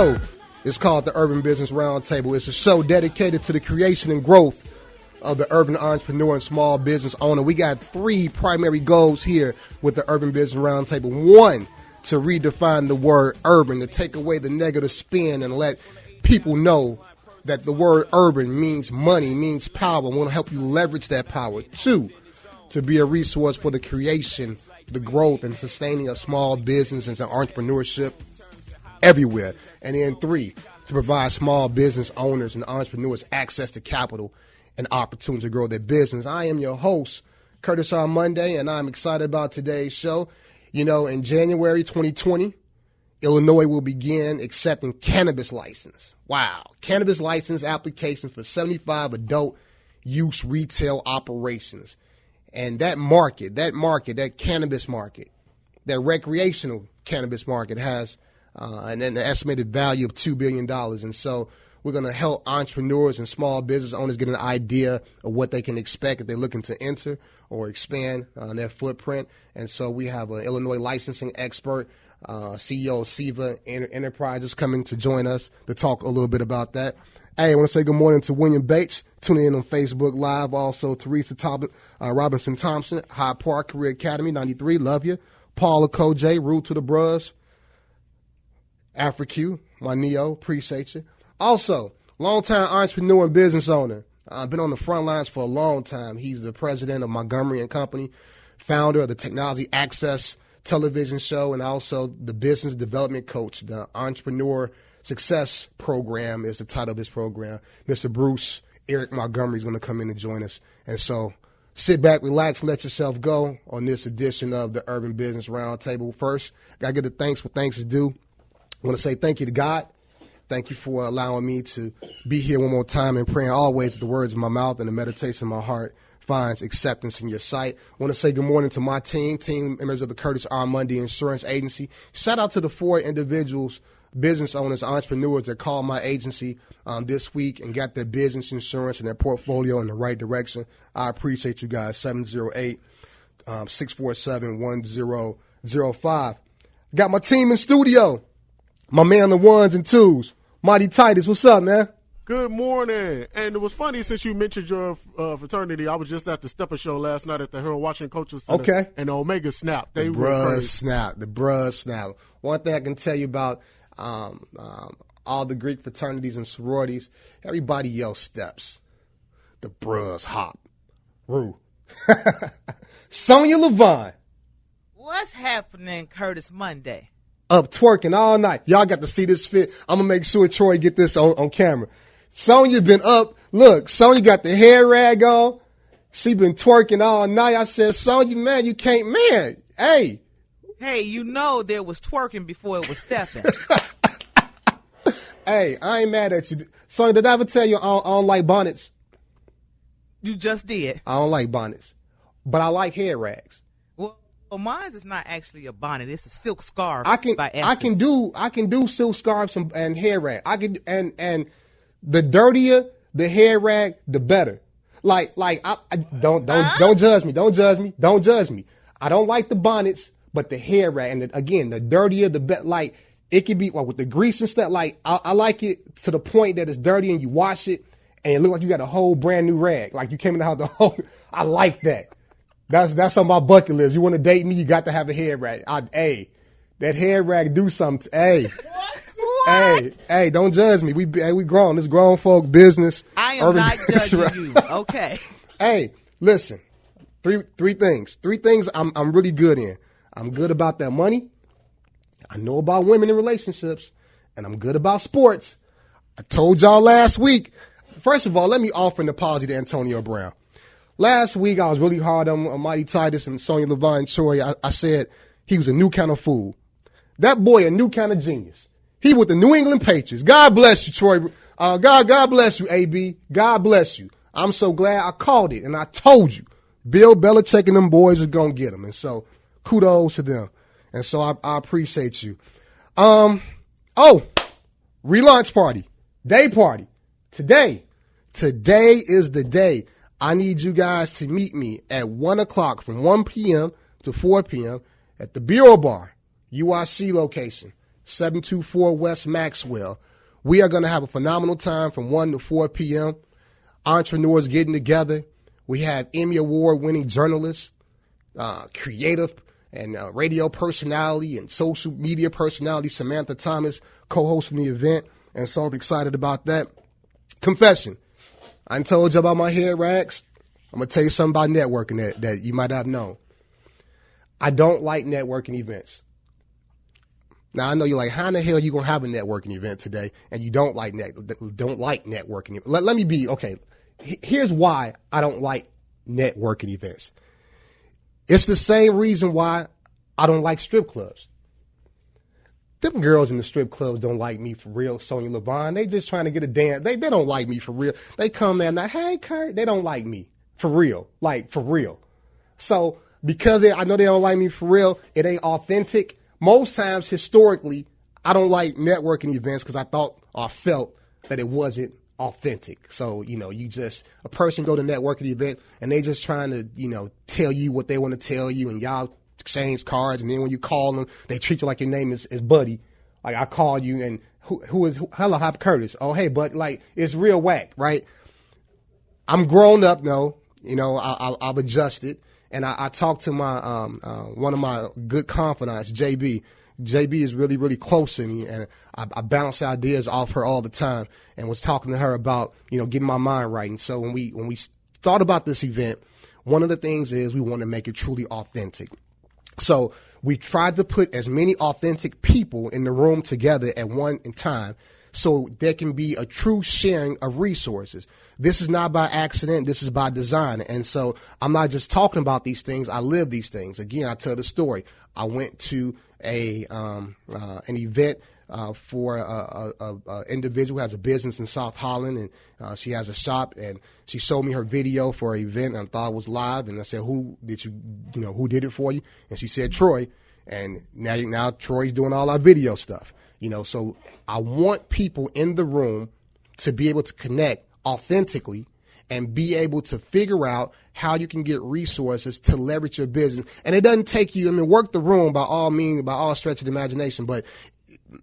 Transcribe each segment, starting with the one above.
show is called the Urban Business Roundtable. It's a show dedicated to the creation and growth of the urban entrepreneur and small business owner. We got three primary goals here with the Urban Business Roundtable. One, to redefine the word urban, to take away the negative spin and let people know that the word urban means money, means power. We want to help you leverage that power. Two, to be a resource for the creation, the growth, and sustaining of small business and entrepreneurship everywhere. And then three, to provide small business owners and entrepreneurs access to capital and opportunity to grow their business. I am your host, Curtis R. Monday, and I'm excited about today's show. You know, in January 2020, Illinois will begin accepting cannabis license. Wow. Cannabis license applications for 75 adult use retail operations. And that cannabis market, that recreational cannabis market has an estimated value of $2 billion. And so we're going to help entrepreneurs and small business owners get an idea of what they can expect if they're looking to enter or expand their footprint. And so we have an Illinois licensing expert, CEO of Siva Enterprises, coming to join us to talk a little bit about that. Hey, I want to say good morning to William Bates, tuning in on Facebook Live. Also, Teresa Robinson Thompson, Hyde Park Career Academy, 93, love you. Paula Koj, Root to the Bros. AfriQ, my Neo, appreciate you. Also, longtime entrepreneur and business owner. Been on the front lines for a long time. He's the president of Montgomery & Company, founder of the Technology Access television show, and also the business development coach. The Entrepreneur Success Program is the title of this program. Mr. Bruce Eric Montgomery is going to come in and join us. And so sit back, relax, let yourself go on this edition of the Urban Business Roundtable. First, got to get the thanks for thanks is due. I want to say thank you to God. Thank you for allowing me to be here one more time and praying always that the words of my mouth and the meditation of my heart finds acceptance in your sight. I want to say good morning to my team members of the Curtis R. Monday Insurance Agency. Shout out to the 4 individuals, business owners, entrepreneurs that called my agency this week and got their business insurance and their portfolio in the right direction. I appreciate you guys. 708-647-1005. Got my team in studio. My man on the ones and twos, Mighty Titus. What's up, man? Good morning. And it was funny since you mentioned your fraternity. I was just at the Stepper Show last night at the Harold Washington Coaches Center. Okay. And the Omega Snap. The bruh snap. One thing I can tell you about all the Greek fraternities and sororities, everybody yells steps. The bruhs hop. Rue. Sonia Levine. What's happening, Curtis Monday? Up twerking all night. Y'all got to see this fit. I'm going to make sure Troy get this on camera. Sonya been up. Look, Sonya got the hair rag on. She been twerking all night. I said, Sonya, man, you can't, man. Hey. Hey, you know there was twerking before it was stepping. Hey, I ain't mad at you. Sonya, did I ever tell you I don't like bonnets? You just did. I don't like bonnets, but I like hair rags. Well, mine is not actually a bonnet; it's a silk scarf. I can do silk scarves and hair rag. And the dirtier the hair rag, the better. Like I don't judge me. Don't judge me. I don't like the bonnets, but the hair rag, and again, the dirtier the better. Like it could be with the grease and stuff. Like I like it to the point that it's dirty and you wash it and it look like you got a whole brand new rag. Like you came in the house. I like that. That's on my bucket list. You want to date me, you got to have a hair rag. That hair rag do something. Hey, don't judge me. We grown. This grown folk business. I am not judging you. Okay. Hey, listen. Three things. Three things I'm really good in. I'm good about that money. I know about women in relationships, and I'm good about sports. I told y'all last week. First of all, let me offer an apology to Antonio Brown. Last week, I was really hard on Mighty Titus and Sonia Levine Troy. I said he was a new kind of fool. That boy, a new kind of genius. He with the New England Patriots. God bless you, Troy. God bless you, AB. God bless you. I'm so glad I called it, and I told you. Bill Belichick and them boys are going to get him. And so kudos to them. And so I appreciate you. Relaunch party. Day party. Today is the day. I need you guys to meet me at 1 o'clock from 1 p.m. to 4 p.m. at the Bureau Bar, UIC location. 724 West Maxwell. We are going to have a phenomenal time from 1 to 4 p.m. Entrepreneurs getting together. We have Emmy Award-winning journalists, creative and radio personality and social media personality Samantha Thomas co-hosting the event, and so I'm excited about that. Confession. I done told you about my head rags. I'm going to tell you something about networking that you might not have known. I don't like networking events. Now, I know you're like, how in the hell are you going to have a networking event today and you don't like networking? Let me be, okay, here's why I don't like networking events. It's the same reason why I don't like strip clubs. Them girls in the strip clubs don't like me for real, Sonya LaVon. They just trying to get a dance. They don't like me for real. They come there and like, hey, Kurt, they don't like me for real, like for real. So because I know they don't like me for real, it ain't authentic. Most times, historically, I don't like networking events because I thought or felt that it wasn't authentic. So, a person go to networking event and they just trying to, tell you what they want to tell you, and y'all exchange cards, and then when you call them, they treat you like your name is Buddy. Like, I call you and hello, Hop Curtis. Oh, hey, bud, like, it's real whack, right? I'm grown up, though. I've adjusted. And I talked to my one of my good confidants, JB. JB is really, really close to me, and I bounce ideas off her all the time, and was talking to her about, getting my mind right. And so when we thought about this event, one of the things is we want to make it truly authentic. So we tried to put as many authentic people in the room together at one time, so there can be a true sharing of resources. This is not by accident. This is by design. And so I'm not just talking about these things. I live these things. Again, I tell the story. I went to an event for a individual who has a business in South Holland, and she has a shop, and she showed me her video for an event, and I thought it was live. And I said, who did it for you? And she said, Troy. And now Troy's doing all our video stuff. So I want people in the room to be able to connect authentically and be able to figure out how you can get resources to leverage your business. And it doesn't take you, work the room by all means, by all stretch of the imagination, but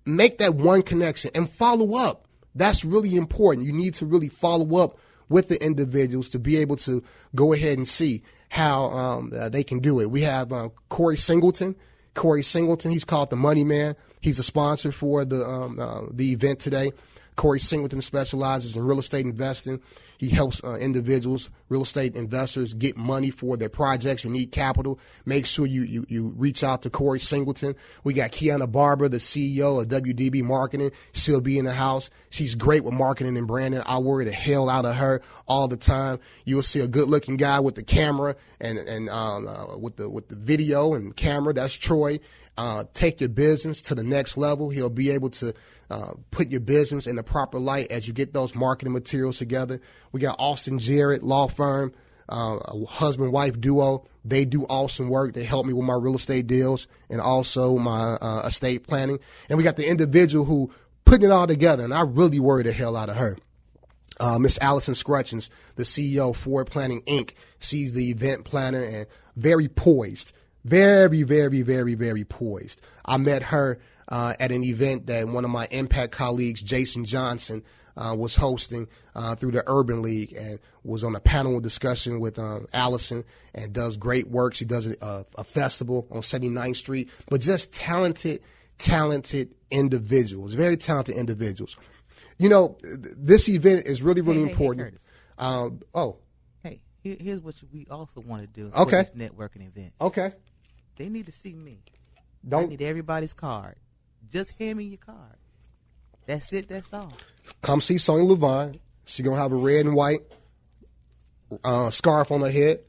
make that one connection and follow up. That's really important. You need to really follow up with the individuals to be able to go ahead and see how they can do it. We have Corey Singleton. Corey Singleton, he's called the Money Man. He's a sponsor for the event today. Corey Singleton specializes in real estate investing. He helps individuals, real estate investors, get money for their projects. You need capital. Make sure you reach out to Corey Singleton. We got Kiana Barber, the CEO of WDB Marketing. She'll be in the house. She's great with marketing and branding. I worry the hell out of her all the time. You'll see a good-looking guy with the camera and with the video and camera. That's Troy. Take your business to the next level. He'll be able to put your business in the proper light as you get those marketing materials together. We got Austin Jarrett Law Firm, a husband-wife duo. They do awesome work. They help me with my real estate deals and also my estate planning. And we got the individual who putting it all together, and I really worry the hell out of her. Miss Allison Scrutchins, the CEO of Forward Planning, Inc. She's the event planner and very poised. Very, very, very, very poised. I met her at an event that one of my Impact colleagues, Jason Johnson, was hosting through the Urban League, and was on a panel discussion with Allison, and does great work. She does a festival on 79th Street, but just talented individuals, very talented individuals. This event is really, really important. Hey, here's what we also want to do. Okay. For this networking event. Okay. They need to see me. I need everybody's card. Just hand me your card. That's it. That's all. Come see Sonya LaVon. She's going to have a red and white scarf on her head.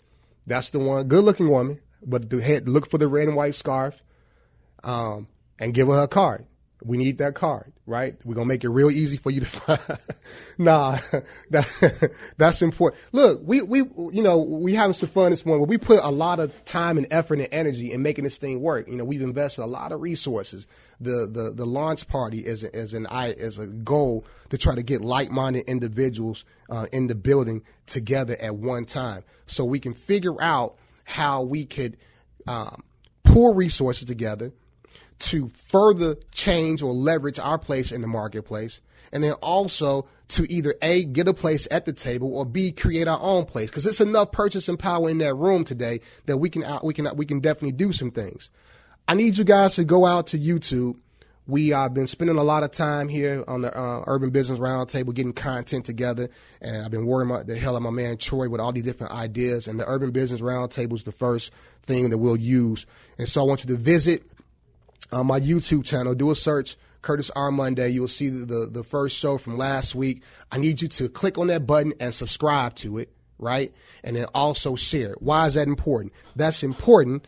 That's the one. Good-looking woman. But look for the red and white scarf and give her card. We need that card, right? We're going to make it real easy for you to find. That's important. Look, we having some fun this morning, but we put a lot of time and effort and energy in making this thing work. We've invested a lot of resources. The launch party is a goal to try to get like-minded individuals in the building together at one time, so we can figure out how we could pool resources together to further change or leverage our place in the marketplace, and then also to either A, get a place at the table, or B, create our own place. Because it's enough purchasing power in that room today that we can definitely do some things. I need you guys to go out to YouTube. We have been spending a lot of time here on the Urban Business Roundtable getting content together, and I've been worrying about the hell of my man Troy with all these different ideas, and the Urban Business Roundtable is the first thing that we'll use. And so I want you to visit my YouTube channel, do a search, Curtis R. Monday. You will see the first show from last week. I need you to click on that button and subscribe to it, right? And then also share it. Why is that important? That's important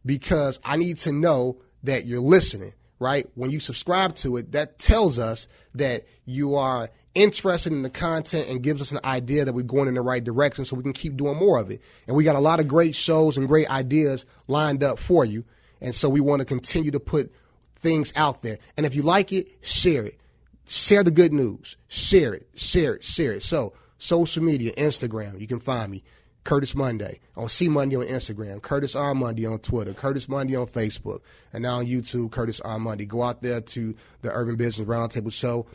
because I need to know that you're listening. Right? When you subscribe to it, that tells us that you are interested in the content and gives us an idea that we're going in the right direction so we can keep doing more of it. And we got a lot of great shows and great ideas lined up for you. And so we want to continue to put things out there. And if you like it, share it. Share the good news. Share it. Share it. Share it. So social media, Instagram, you can find me. Curtis Monday, on C Monday on Instagram, Curtis R. Monday on Twitter, Curtis Monday on Facebook, and now on YouTube, Curtis R. Monday. Go out there to the Urban Business Roundtable Show.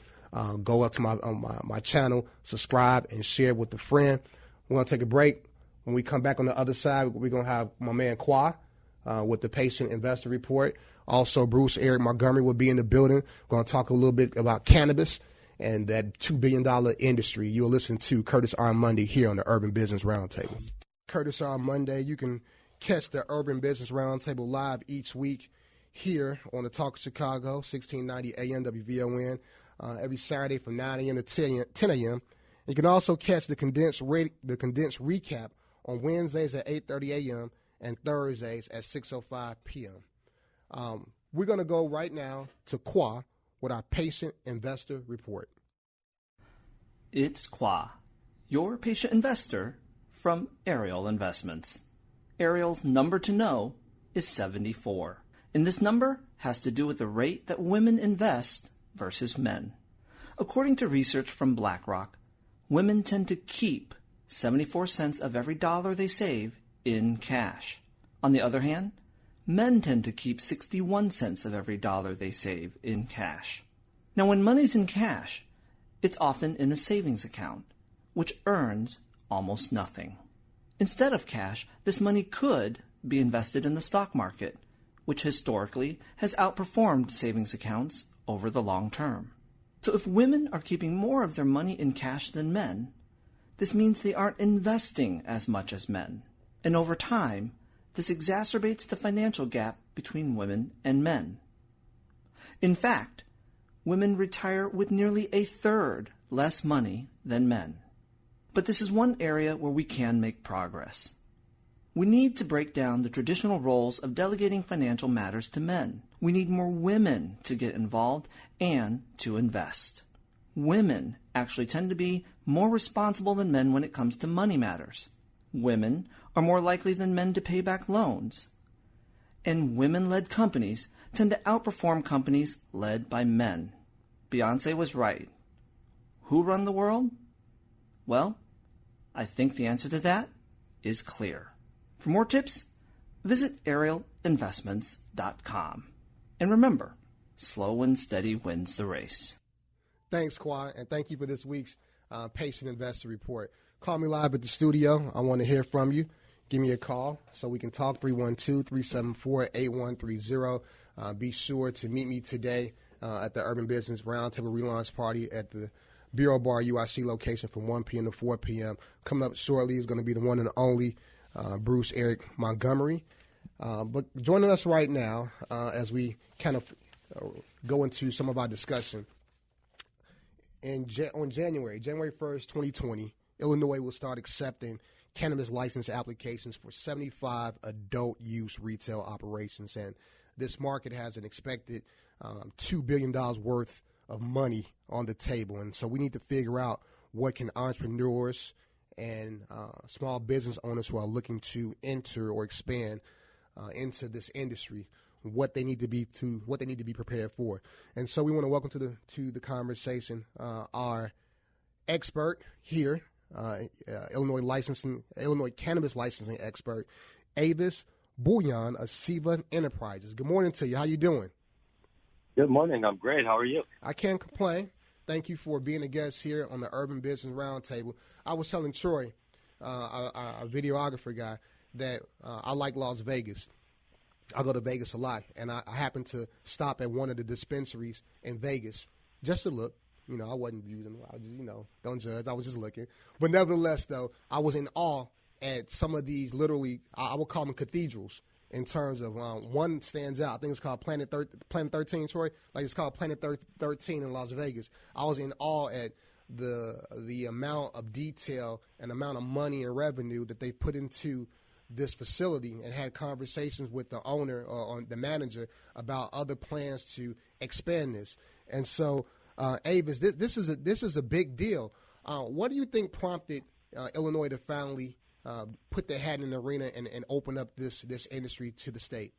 Go up to my channel, subscribe, and share with a friend. We're going to take a break. When we come back on the other side, we're going to have my man Qua with the Patient Investor Report. Also, Bruce Eric Montgomery will be in the building. We're going to talk a little bit about cannabis and that $2 billion industry. You'll listen to Curtis R. Monday here on the Urban Business Roundtable. Curtis R. Monday, you can catch the Urban Business Roundtable live each week here on the Talk of Chicago, 1690 AM WVON, every Saturday from 9 a.m. to 10 a.m. You can also catch the condensed recap on Wednesdays at 8:30 a.m. and Thursdays at 6:05 p.m. We're going to go right now to Qua with our Patient Investor Report. It's Qua, your patient investor from Ariel Investments. Ariel's number to know is 74, and this number has to do with the rate that women invest versus men. According to research from BlackRock, women tend to keep 74 cents of every dollar they save in cash. On the other hand, men tend to keep 61 cents of every dollar they save in cash. Now, when money's in cash, it's often in a savings account, which earns almost nothing. Instead of cash, this money could be invested in the stock market, which historically has outperformed savings accounts over the long term. So if women are keeping more of their money in cash than men, this means they aren't investing as much as men. And over time, this exacerbates the financial gap between women and men. In fact, women retire with nearly a third less money than men. But this is one area where we can make progress. We need to break down the traditional roles of delegating financial matters to men. We need more women to get involved and to invest. Women actually tend to be more responsible than men when it comes to money matters. Women are more likely than men to pay back loans. And women-led companies tend to outperform companies led by men. Beyonce was right. Who run the world? Well, I think the answer to that is clear. For more tips, visit ArielInvestments.com. And remember, slow and steady wins the race. Thanks, Qua, and thank you for this week's Patient Investor Report. Call me live at the studio. I want to hear from you. Give me a call so we can talk, 312-374-8130. Be sure to meet me today at the Urban Business Roundtable relaunch party at the Bureau Bar UIC location from 1 p.m. to 4 p.m. Coming up shortly is going to be the one and only Bruce Eric Montgomery. But joining us right now as we kind of go into some of our discussion, on January 1st, 2020, Illinois will start accepting cannabis license applications for 75 adult use retail operations. And this market has an expected $2 billion worth of money on the table. And so we need to figure out what can entrepreneurs and small business owners who are looking to enter or expand into this industry, what they need to be prepared for. And so we want to welcome to the conversation our expert here, Illinois cannabis licensing expert, Avis Bouillon of Siva Enterprises. Good morning to you. How you doing? Good morning. I'm great. How are you? I can't complain. Thank you for being a guest here on the Urban Business Roundtable. I was telling Troy, our videographer guy, that I like Las Vegas. I go to Vegas a lot, and I happened to stop at one of the dispensaries in Vegas just to look. You know, I wasn't using, I was just, don't judge. I was just looking. But nevertheless, though, I was in awe at some of these literally, I would call them cathedrals in terms of one stands out. I think it's called Planet 13, Troy. Like it's called Planet 13 in Las Vegas. I was in awe at the amount of detail and amount of money and revenue that they put into this facility, and had conversations with the owner or the manager about other plans to expand this. And so, Avis, this is a big deal. What do you think prompted Illinois to finally put their hat in the arena and open up this industry to the state?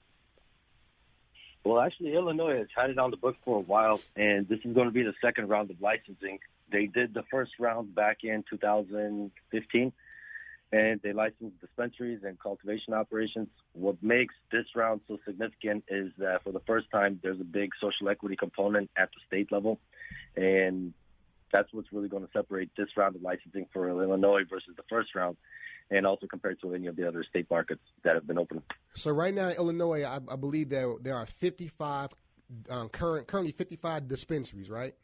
Well, actually, Illinois has had it on the books for a while, and this is going to be the second round of licensing. They did the first round back in 2015, and they licensed dispensaries and cultivation operations. What makes this round so significant is that for the first time, there's a big social equity component at the state level, and that's what's really going to separate this round of licensing for Illinois versus the first round, and also compared to any of the other state markets that have been open. So right now in Illinois, I believe there are 55, currently 55 dispensaries, right?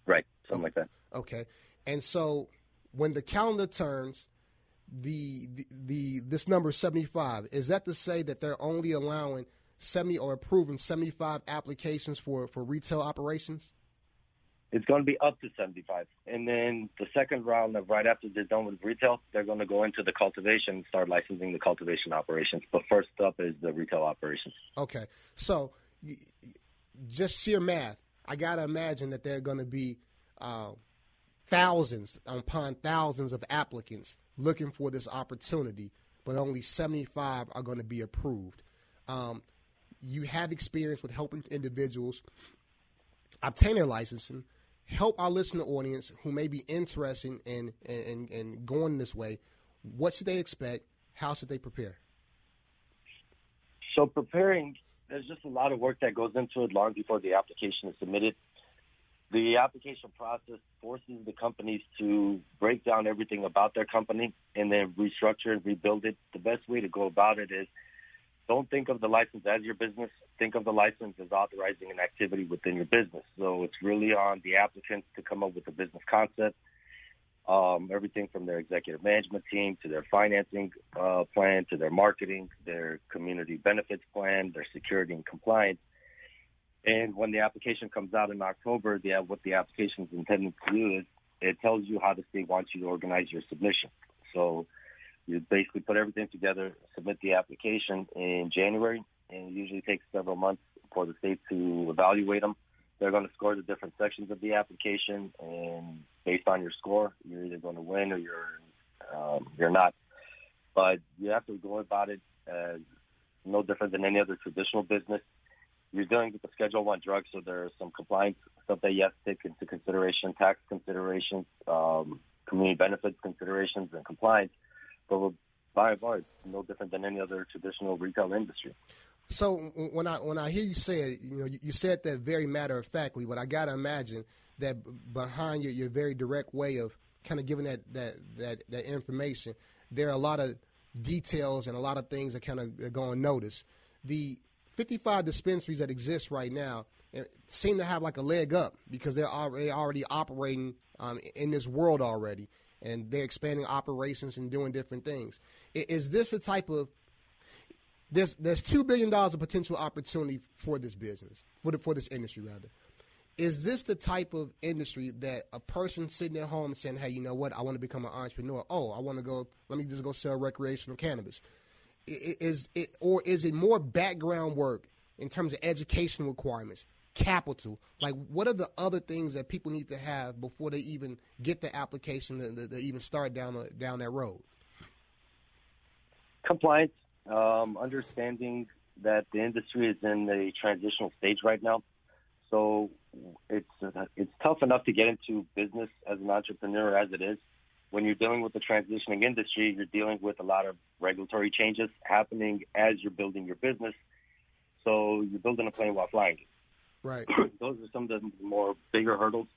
Right, something like that. Okay. And so when the calendar turns, this number 75, is that to say that they're only allowing 70 or approving 75 applications for retail operations? It's going to be up to 75. And then the second round of right after they're done with retail, they're going to go into the cultivation and start licensing the cultivation operations. But first up is the retail operations. Okay. So just sheer math, I got to imagine that there are going to be thousands upon thousands of applicants looking for this opportunity, but only 75 are going to be approved. You have experience with helping individuals obtain their licensing. Help our listener audience who may be interested in going this way. What should they expect? How should they prepare? So preparing, there's just a lot of work that goes into it long before the application is submitted. The application process forces the companies to break down everything about their company and then restructure and rebuild it. The best way to go about it is don't think of the license as your business. Think of the license as authorizing an activity within your business. So it's really on the applicants to come up with a business concept, everything from their executive management team to their financing plan to their marketing, their community benefits plan, their security and compliance. And when the application comes out in October, what the application is intended to do is it tells you how the state wants you to organize your submission. So you basically put everything together, submit the application in January, and it usually takes several months for the state to evaluate them. They're going to score the different sections of the application, and based on your score, you're either going to win or you're not. But you have to go about it as no different than any other traditional business. You're dealing with the Schedule I drug, so there's some compliance stuff that you have to take into consideration, tax considerations, community benefits considerations, and compliance. But by and large, no different than any other traditional retail industry. So when I hear you say it, you said that very matter of factly, but I got to imagine that behind your very direct way of kind of giving that information, there are a lot of details and a lot of things that kind of go unnoticed. The 55 dispensaries that exist right now seem to have like a leg up because they're already operating in this world already, and they're expanding operations and doing different things. Is this a type of there's $2 billion of potential opportunity for this business, for this industry rather. Is this the type of industry that a person sitting at home saying, hey, you know what, I want to become an entrepreneur. Oh, I want to go, let me just go sell recreational cannabis. Is it more background work in terms of education requirements, capital? Like, what are the other things that people need to have before they even get the application to even start down that road? Compliance, understanding that the industry is in a transitional stage right now. So it's tough enough to get into business as an entrepreneur as it is. When you're dealing with the transitioning industry, you're dealing with a lot of regulatory changes happening as you're building your business. So you're building a plane while flying it. Right. Those are some of the more bigger hurdles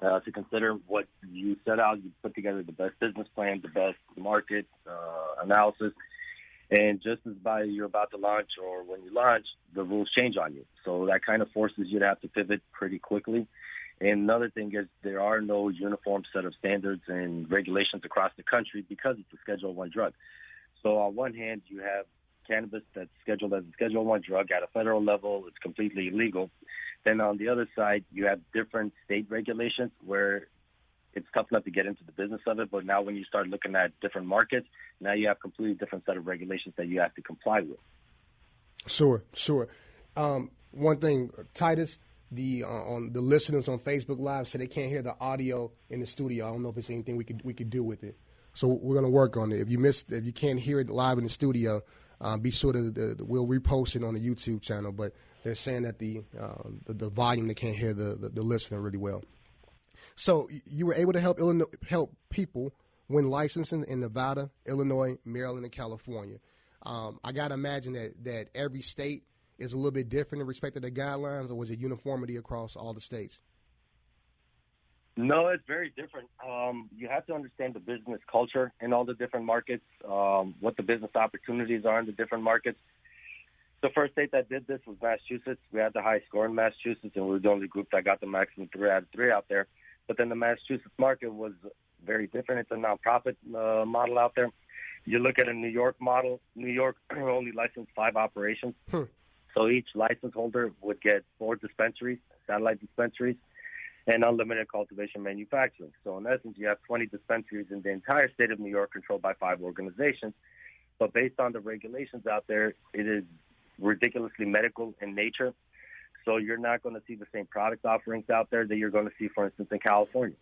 to consider. What you set out, you put together the best business plan, the best market analysis, and just as you're about to launch or when you launch, the rules change on you. So that kind of forces you to have to pivot pretty quickly. And another thing is there are no uniform set of standards and regulations across the country because it's a Schedule I drug. So on one hand, you have cannabis that's scheduled as a Schedule I drug at a federal level. It's completely illegal. Then on the other side, you have different state regulations where it's tough enough to get into the business of it. But now when you start looking at different markets, now you have completely different set of regulations that you have to comply with. Sure. One thing, Titus, on the listeners on Facebook Live said they can't hear the audio in the studio. I don't know if there's anything we could do with it. So we're going to work on it. If you can't hear it live in the studio, be sure to we'll repost it on the YouTube channel. But they're saying that the volume, they can't hear the listener really well. So you were able to help people win licensing in Nevada, Illinois, Maryland, and California. I got to imagine that every state is a little bit different in respect to the guidelines, or was it uniformity across all the states? No, it's very different. You have to understand the business culture in all the different markets, what the business opportunities are in the different markets. The first state that did this was Massachusetts. We had the highest score in Massachusetts, and we were the only group that got the maximum 3 out of 3 out there. But then the Massachusetts market was very different. It's a nonprofit model out there. You look at a New York model. New York only licensed 5 operations. So each license holder would get 4 dispensaries, satellite dispensaries, and unlimited cultivation manufacturing. So in essence, you have 20 dispensaries in the entire state of New York controlled by 5 organizations. But based on the regulations out there, it is ridiculously medical in nature. So you're not going to see the same product offerings out there that you're going to see, for instance, in California.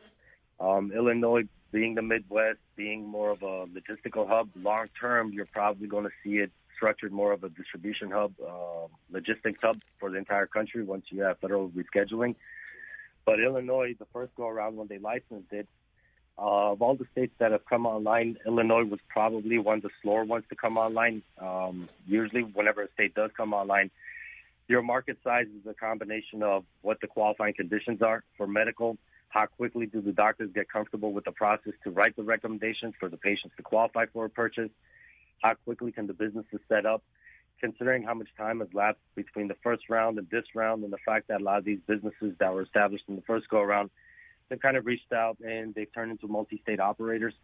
Illinois, being the Midwest, being more of a logistical hub, long term, you're probably going to see it structured more of a distribution hub, logistics hub for the entire country once you have federal rescheduling. But Illinois, the first go-around when they licensed it, of all the states that have come online, Illinois was probably one of the slower ones to come online. Usually, whenever a state does come online, your market size is a combination of what the qualifying conditions are for medical, how quickly do the doctors get comfortable with the process to write the recommendations for the patients to qualify for a purchase, how quickly can the businesses set up, considering how much time has lapsed between the first round and this round, and the fact that a lot of these businesses that were established in the first go-around, they've kind of reached out and they've turned into multi-state operators,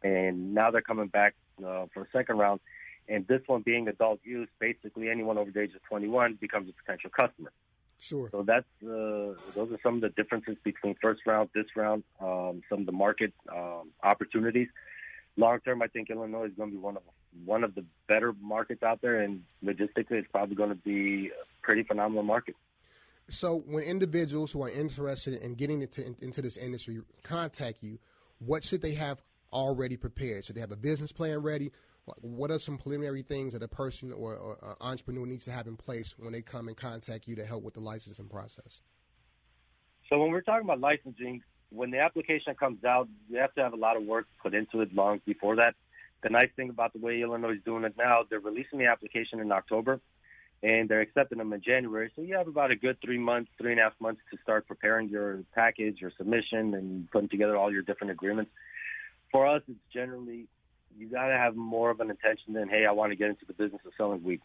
and now they're coming back for a second round. And this one being adult use, basically anyone over the age of 21 becomes a potential customer. Sure. So that's those are some of the differences between first round, this round, some of the market opportunities. Long term, I think Illinois is going to be one of the better markets out there, and logistically, it's probably going to be a pretty phenomenal market. So when individuals who are interested in getting into this industry contact you, what should they have already prepared? Should they have a business plan ready? What are some preliminary things that a person or entrepreneur needs to have in place when they come and contact you to help with the licensing process? So when we're talking about licensing, when the application comes out, you have to have a lot of work put into it long before that. The nice thing about the way Illinois is doing it now, they're releasing the application in October, and they're accepting them in January. So you have about a good 3 months, 3.5 months to start preparing your package, your submission, and putting together all your different agreements. For us, it's generally, you got to have more of an intention than, hey, I want to get into the business of selling weed.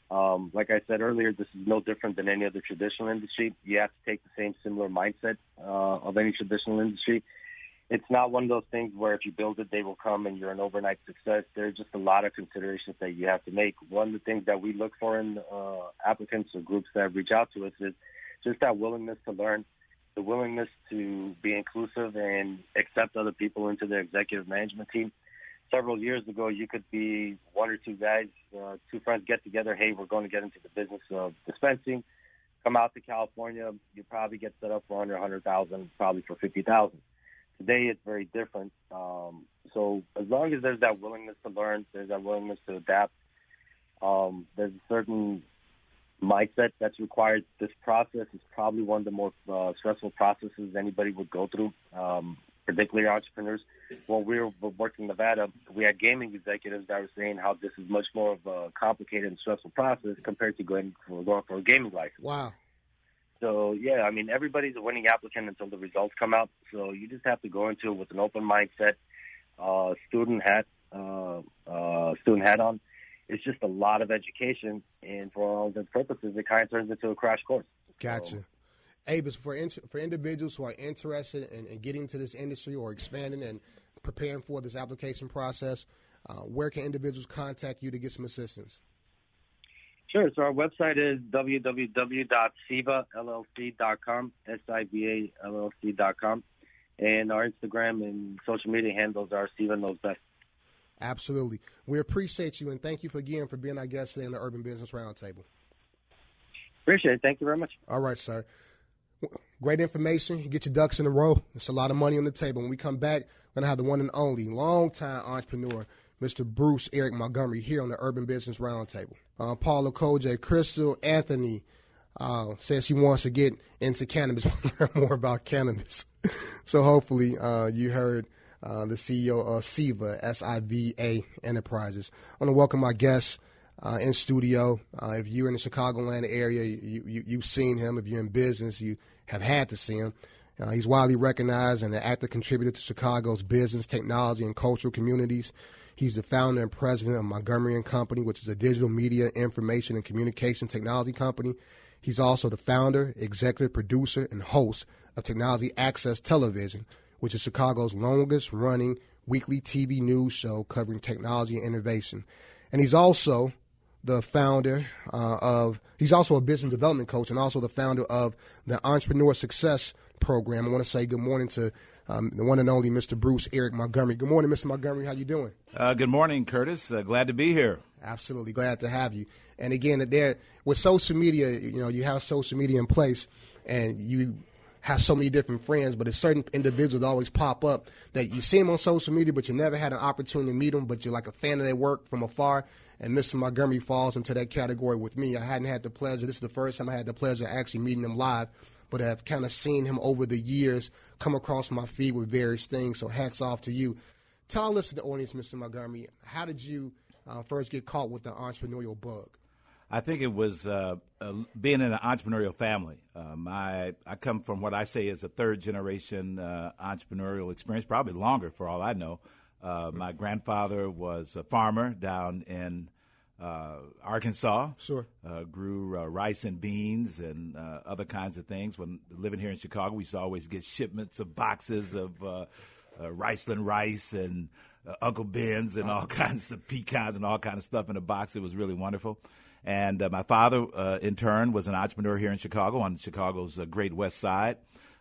Like I said earlier, this is no different than any other traditional industry. You have to take the same similar mindset of any traditional industry. It's not one of those things where if you build it, they will come and you're an overnight success. There's just a lot of considerations that you have to make. One of the things that we look for in applicants or groups that reach out to us is just that willingness to learn, the willingness to be inclusive and accept other people into the executive management team. Several years ago, you could be 1 or 2 guys, 2 friends get together. Hey, we're going to get into the business of dispensing. Come out to California, you probably get set up for under $100,000, probably for $50,000. Today, it's very different. So as long as there's that willingness to learn, there's that willingness to adapt, there's a certain mindset that's required. This process is probably one of the more stressful processes anybody would go through, particularly entrepreneurs. When we were working in Nevada, we had gaming executives that were saying how this is much more of a complicated and stressful process compared to going for a gaming license. Wow. So, yeah, I mean, everybody's a winning applicant until the results come out. So you just have to go into it with an open mindset, student hat on. It's just a lot of education, and for all intents and purposes, it kind of turns into a crash course. Gotcha. So, Avis, for individuals who are interested in getting into this industry or expanding and preparing for this application process, where can individuals contact you to get some assistance? Sure. So our website is www.sivallc.com, SIVALLC.com, and our Instagram and social media handles are Siva Knows Best. Absolutely. We appreciate you, and thank you again for being our guest today in the Urban Business Roundtable. Appreciate it. Thank you very much. All right, sir. Great information. You get your ducks in a row. It's a lot of money on the table. When we come back, we're going to have the one and only longtime entrepreneur, Mr. Bruce Eric Montgomery, here on the Urban Business Roundtable. Paula Koje, Crystal Anthony says she wants to get into cannabis, learn more about cannabis. So hopefully you heard the CEO of SIVA, SIVA Enterprises. I want to welcome my guests in studio. If you're in the Chicagoland area, you've seen him. If you're in business, you have had to see him. He's widely recognized and an active contributor to Chicago's business, technology, and cultural communities. He's the founder and president of Montgomery & Company, which is a digital media, information, and communication technology company. He's also the founder, executive producer, and host of Technology Access Television, which is Chicago's longest-running weekly TV news show covering technology and innovation. And he's also the founder he's also a business development coach and also the founder of the Entrepreneur Success Program. I want to say good morning to the one and only Mr. Bruce Eric Montgomery. Good morning, Mr. Montgomery. How you doing? Good morning, Curtis. Glad to be here. Absolutely. Glad to have you. And again, there with social media, you have social media in place and you have so many different friends, but there's certain individuals that always pop up that you see them on social media, but you never had an opportunity to meet them, but you're like a fan of their work from afar. And Mr. Montgomery falls into that category with me. I hadn't had the pleasure. This is the first time I had the pleasure of actually meeting him live, but I've kind of seen him over the years come across my feed with various things. So hats off to you. Tell our listening audience, Mr. Montgomery, how did you first get caught with the entrepreneurial bug? I think it was being in an entrepreneurial family. I come from what I say is a third-generation entrepreneurial experience, probably longer for all I know. My grandfather was a farmer down in Arkansas. Sure. Grew rice and beans and other kinds of things. When living here in Chicago, we used to always get shipments of boxes of Riceland rice and Uncle Ben's and all kinds of pecans and all kinds of stuff in a box. It was really wonderful. And my father, in turn, was an entrepreneur here in Chicago on Chicago's Great West Side.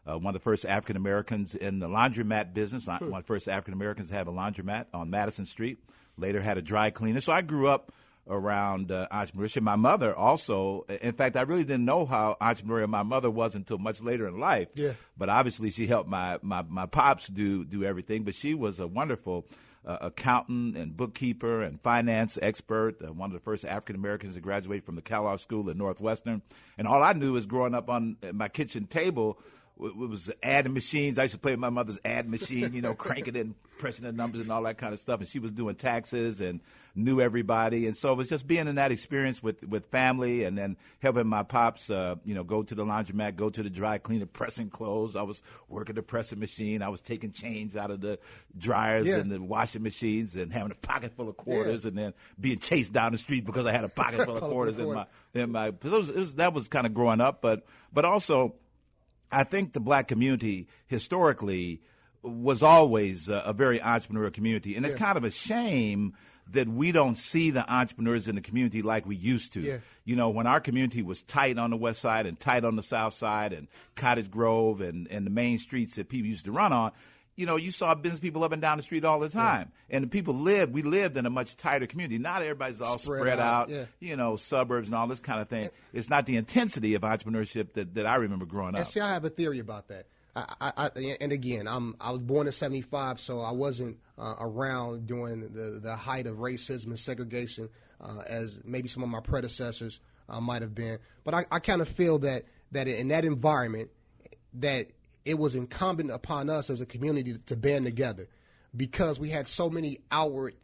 One of the first African-Americans in the laundromat business. One of the first African-Americans to have a laundromat on Madison Street. Later had a dry cleaner. So I grew up around entrepreneurship. My mother also, in fact, I really didn't know how entrepreneurial my mother was until much later in life. Yeah. But obviously she helped my pops do everything. But she was a wonderful accountant and bookkeeper and finance expert, one of the first African-Americans to graduate from the Kellogg School at Northwestern. And all I knew was growing up on my kitchen table, it was adding machines. I used to play with my mother's ad machine, cranking it and pressing the numbers and all that kind of stuff. And she was doing taxes and knew everybody. And so it was just being in that experience with family and then helping my pops, go to the laundromat, go to the dry cleaner, pressing clothes. I was working the pressing machine. I was taking change out of the dryers and the washing machines and having a pocket full of quarters and then being chased down the street because I had a pocket full of quarters in my that was kind of growing up. But also, I think the black community historically was always a very entrepreneurial community. And it's kind of a shame that we don't see the entrepreneurs in the community like we used to. Yeah. When our community was tight on the west side and tight on the south side and Cottage Grove and the main streets that people used to run on, you saw business people up and down the street all the time. Yeah. And the people we lived in a much tighter community. Not everybody's all spread out, suburbs and all this kind of thing. It's not the intensity of entrepreneurship that I remember growing up. And see, I have a theory about that. And again, I was born in 75, so I wasn't around during the height of racism and segregation as maybe some of my predecessors might have been. But I kind of feel that in that environment that it was incumbent upon us as a community to band together because we had so many outward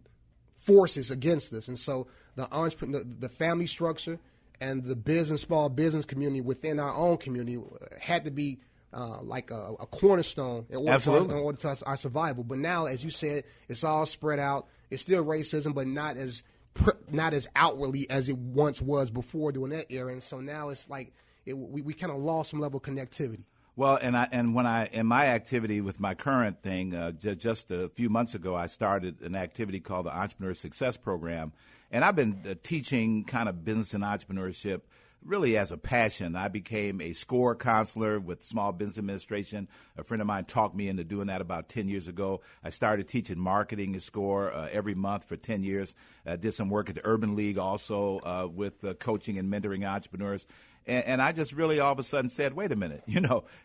forces against us. And so the family structure and the small business community within our own community had to be like a cornerstone in order to our survival. But now, as you said, it's all spread out. It's still racism, but not as outwardly as it once was before during that era. And so now it's like we kind of lost some level of connectivity. Well, in my activity with my current thing, just a few months ago, I started an activity called the Entrepreneur Success Program, and I've been teaching kind of business and entrepreneurship really as a passion. I became a SCORE counselor with Small Business Administration. A friend of mine talked me into doing that about 10 years ago. I started teaching marketing at SCORE every month for 10 years. I did some work at the Urban League also with coaching and mentoring entrepreneurs. And I just really all of a sudden said, wait a minute,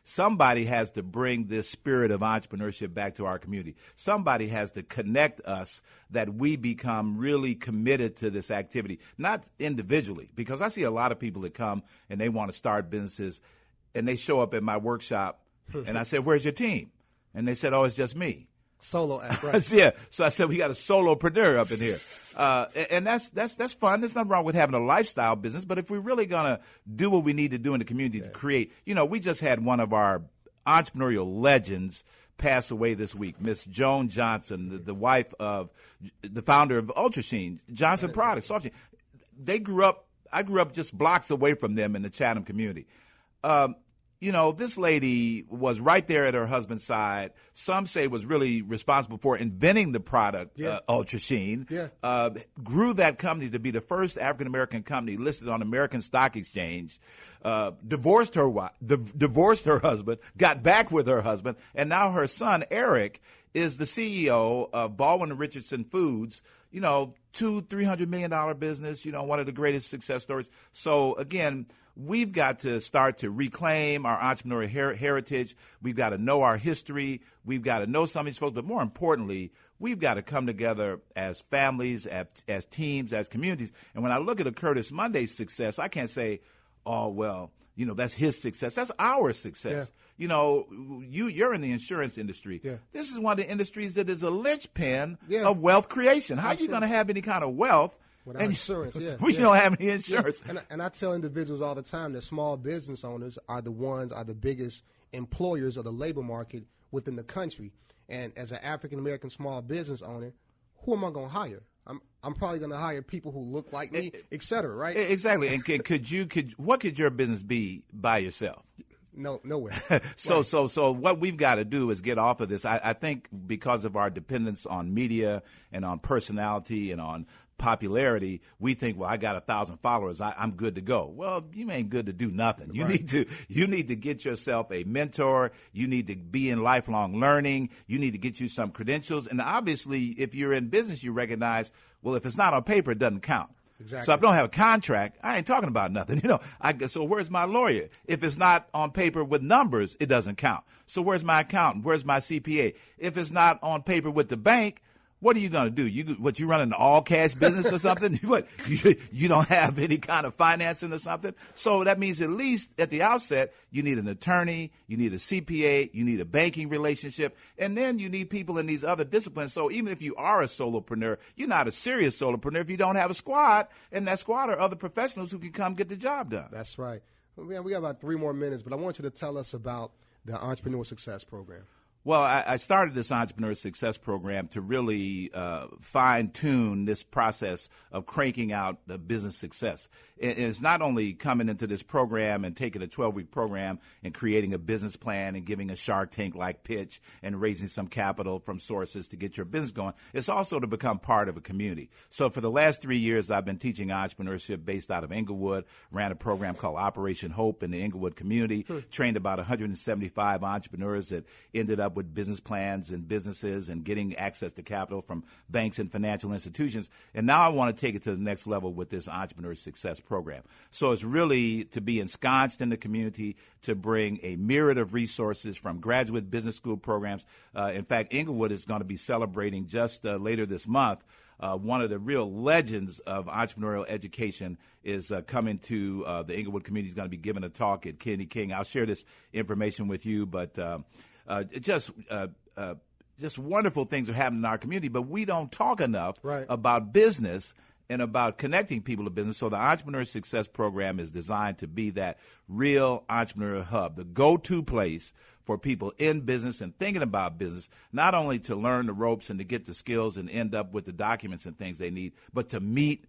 somebody has to bring this spirit of entrepreneurship back to our community. Somebody has to connect us that we become really committed to this activity, not individually, because I see a lot of people that come and they want to start businesses and they show up at my workshop and I said, where's your team? And they said, oh, it's just me. Solo act, right? Yeah. So I said, we got a solopreneur up in here. And that's fun. There's nothing wrong with having a lifestyle business. But if we're really going to do what we need to do in the community to create, we just had one of our entrepreneurial legends pass away this week, Miss Joan Johnson, the wife of the founder of Ultra Sheen, Johnson Products. Soft Sheen. I grew up just blocks away from them in the Chatham community. This lady was right there at her husband's side. Some say was really responsible for inventing the product, Ultra Sheen. Yeah. Grew that company to be the first African-American company listed on American Stock Exchange. Divorced her husband, got back with her husband, and now her son, Eric, is the CEO of Baldwin and Richardson Foods, $200-300 million business, one of the greatest success stories. So, again, we've got to start to reclaim our entrepreneurial heritage. We've got to know our history. We've got to know some of these folks. But more importantly, we've got to come together as families, as teams, as communities. And when I look at a Curtis Monday's success, I can't say, oh, well, that's his success. That's our success. Yeah. You're in the insurance industry. Yeah. This is one of the industries that is a linchpin of wealth creation. How are you going to have any kind of wealth without insurance? We don't have any insurance. Yeah. And I tell individuals all the time that small business owners are the biggest employers of the labor market within the country. And as an African-American small business owner, who am I going to hire? I'm probably going to hire people who look like me, et cetera, right? Exactly. And what could your business be by yourself? No, nowhere. So what we've got to do is get off of this. I think because of our dependence on media and on personality and on popularity, we think, well, I got 1,000 followers, I'm good to go. Well, you ain't good to do nothing. You need to get yourself a mentor. You need to be in lifelong learning. You need to get you some credentials. And obviously, if you're in business, you recognize, well, if it's not on paper, it doesn't count. Exactly. So if I don't have a contract, I ain't talking about nothing. So where's my lawyer? If it's not on paper with numbers, it doesn't count. So where's my accountant? Where's my CPA? If it's not on paper with the bank, what are you going to do? You run an all-cash business or something? You don't have any kind of financing or something? So that means at least at the outset, you need an attorney, you need a CPA, you need a banking relationship, and then you need people in these other disciplines. So even if you are a solopreneur, you're not a serious solopreneur if you don't have a squad, and that squad are other professionals who can come get the job done. That's right. We got about 3 more minutes, but I want you to tell us about the Entrepreneur Success Program. Well, I started this Entrepreneur Success Program to really fine-tune this process of cranking out the business success. It's not only coming into this program and taking a 12-week program and creating a business plan and giving a Shark Tank-like pitch and raising some capital from sources to get your business going. It's also to become part of a community. So for the last 3 years, I've been teaching entrepreneurship based out of Inglewood, ran a program called Operation Hope in the Inglewood community, trained about 175 entrepreneurs that ended up with business plans and businesses and getting access to capital from banks and financial institutions. And now I want to take it to the next level with this Entrepreneur Success Program. So it's really to be ensconced in the community, to bring a myriad of resources from graduate business school programs. In fact, Inglewood is going to be celebrating just later this month. One of the real legends of entrepreneurial education is coming to the Inglewood community. He's going to be giving a talk at Kennedy King. I'll share this information with you, but just wonderful things are happening in our community, but we don't talk enough about business and about connecting people to business. So the Entrepreneur Success Program is designed to be that real entrepreneur hub, the go-to place for people in business and thinking about business, not only to learn the ropes and to get the skills and end up with the documents and things they need, but to meet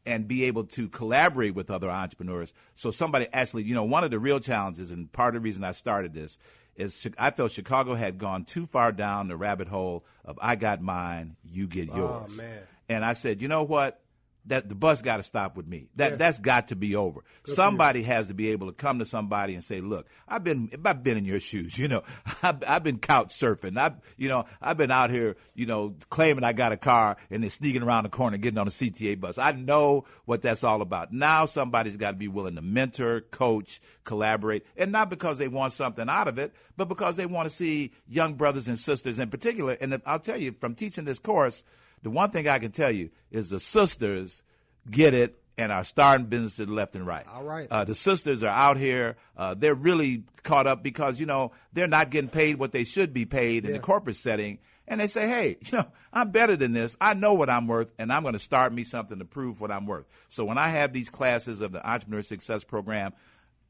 and be able to collaborate with other entrepreneurs. So somebody actually, one of the real challenges, and part of the reason I started this, is I felt Chicago had gone too far down the rabbit hole of I got mine, you get yours. Oh, man. And I said, you know what? That the bus got to stop with me. That's got to be over. Somebody has to be able to come to somebody and say, "Look, I've been in your shoes. I've been couch surfing. I've been out here, claiming I got a car and then sneaking around the corner getting on a CTA bus. I know what that's all about. Now somebody's got to be willing to mentor, coach, collaborate, and not because they want something out of it, but because they want to see young brothers and sisters in particular. And I'll tell you, from teaching this course, the one thing I can tell you is the sisters get it and are starting businesses left and right. All right. The sisters are out here. They're really caught up because, they're not getting paid what they should be paid in the corporate setting. And they say, hey, I'm better than this. I know what I'm worth, and I'm going to start me something to prove what I'm worth. So when I have these classes of the Entrepreneur Success Program,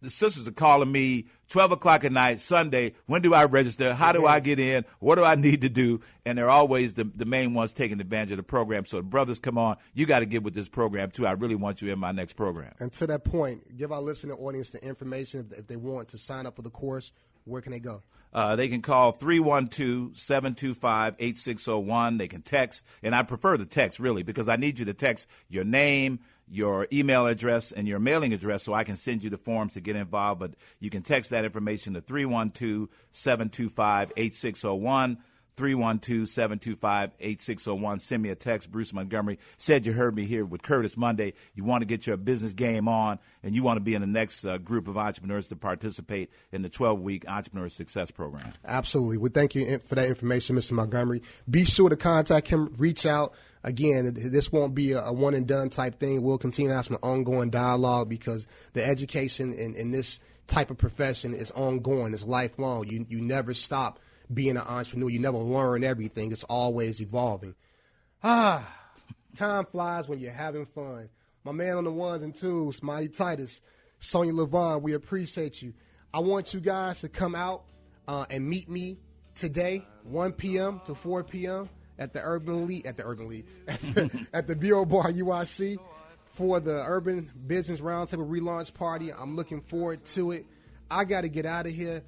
the sisters are calling me 12 o'clock at night, Sunday. When do I register? How do I get in? What do I need to do? And they're always the main ones taking advantage of the program. So the brothers, come on. You got to get with this program, too. I really want you in my next program. And to that point, give our listening audience the information if they want to sign up for the course. Where can they go? They can call 312-725-8601. They can text, and I prefer the text, really, because I need you to text your name, your email address, and your mailing address so I can send you the forms to get involved. But you can text that information to 312-725-8601. 312-725-8601. Send me a text. Bruce Montgomery said you heard me here with Curtis Monday. You want to get your business game on, and you want to be in the next group of entrepreneurs to participate in the 12-week Entrepreneur Success Program. Absolutely. We thank you for that information, Mr. Montgomery. Be sure to contact him. Reach out. Again, this won't be a one-and-done type thing. We'll continue to have some ongoing dialogue because the education in this type of profession is ongoing. It's lifelong. You never stop being an entrepreneur. You never learn everything. It's always evolving. Time flies when you're having fun. My man on the ones and twos, Mighty Titus, Sonia Levon, we appreciate you. I want you guys to come out and meet me today, 1 p.m. to 4 p.m. at the Urban League, at the Bureau Bar UIC for the Urban Business Roundtable relaunch party. I'm looking forward to it. I got to get out of here.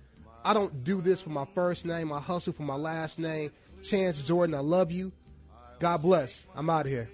I don't do this for my first name. I hustle for my last name. Chance Jordan, I love you. God bless. I'm out of here.